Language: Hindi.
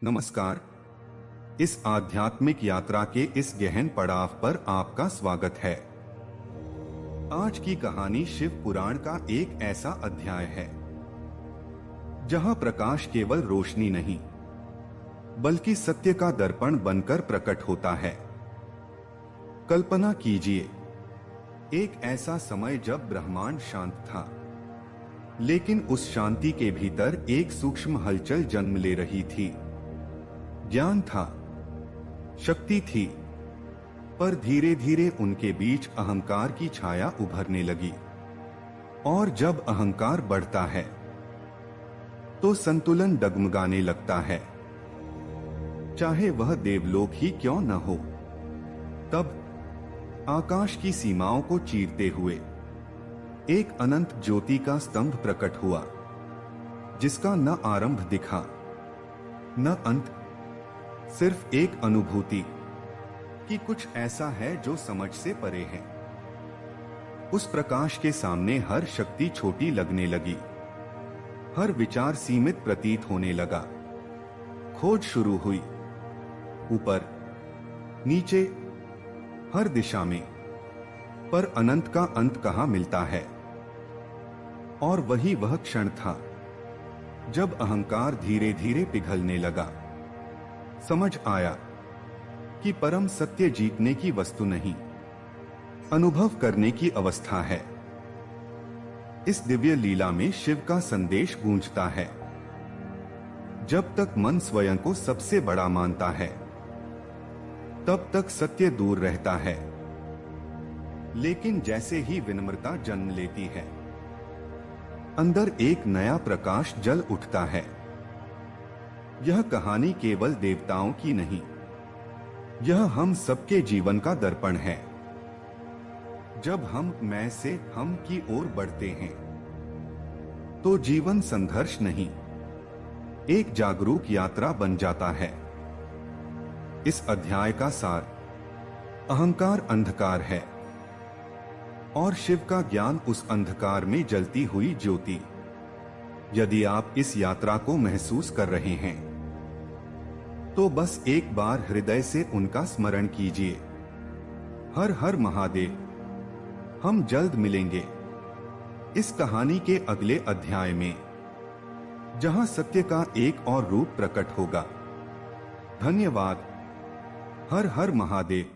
नमस्कार। इस आध्यात्मिक यात्रा के इस गहन पड़ाव पर आपका स्वागत है। आज की कहानी शिव पुराण का एक ऐसा अध्याय है जहां प्रकाश केवल रोशनी नहीं बल्कि सत्य का दर्पण बनकर प्रकट होता है। कल्पना कीजिए, एक ऐसा समय जब ब्रह्मांड शांत था, लेकिन उस शांति के भीतर एक सूक्ष्म हलचल जन्म ले रही थी। ज्ञान था, शक्ति थी, पर धीरे धीरे उनके बीच अहंकार की छाया उभरने लगी। और जब अहंकार बढ़ता है तो संतुलन डगमगाने लगता है, चाहे वह देवलोक ही क्यों न हो। तब आकाश की सीमाओं को चीरते हुए एक अनंत ज्योति का स्तंभ प्रकट हुआ, जिसका न आरंभ दिखा न अंत, सिर्फ एक अनुभूति कि कुछ ऐसा है जो समझ से परे है। उस प्रकाश के सामने हर शक्ति छोटी लगने लगी, हर विचार सीमित प्रतीत होने लगा। खोज शुरू हुई, ऊपर नीचे हर दिशा में, पर अनंत का अंत कहाँ मिलता है। और वही वह क्षण था जब अहंकार धीरे धीरे पिघलने लगा। समझ आया कि परम सत्य जीतने की वस्तु नहीं, अनुभव करने की अवस्था है। इस दिव्य लीला में शिव का संदेश गूंजता है, जब तक मन स्वयं को सबसे बड़ा मानता है तब तक सत्य दूर रहता है। लेकिन जैसे ही विनम्रता जन्म लेती है, अंदर एक नया प्रकाश जल उठता है। यह कहानी केवल देवताओं की नहीं, यह हम सबके जीवन का दर्पण है। जब हम मैं से हम की ओर बढ़ते हैं तो जीवन संघर्ष नहीं, एक जागरूक यात्रा बन जाता है। इस अध्याय का सार, अहंकार अंधकार है और शिव का ज्ञान उस अंधकार में जलती हुई ज्योति। यदि आप इस यात्रा को महसूस कर रहे हैं तो बस एक बार हृदय से उनका स्मरण कीजिए। हर हर महादेव। हम जल्द मिलेंगे इस कहानी के अगले अध्याय में, जहां सत्य का एक और रूप प्रकट होगा। धन्यवाद। हर हर महादेव।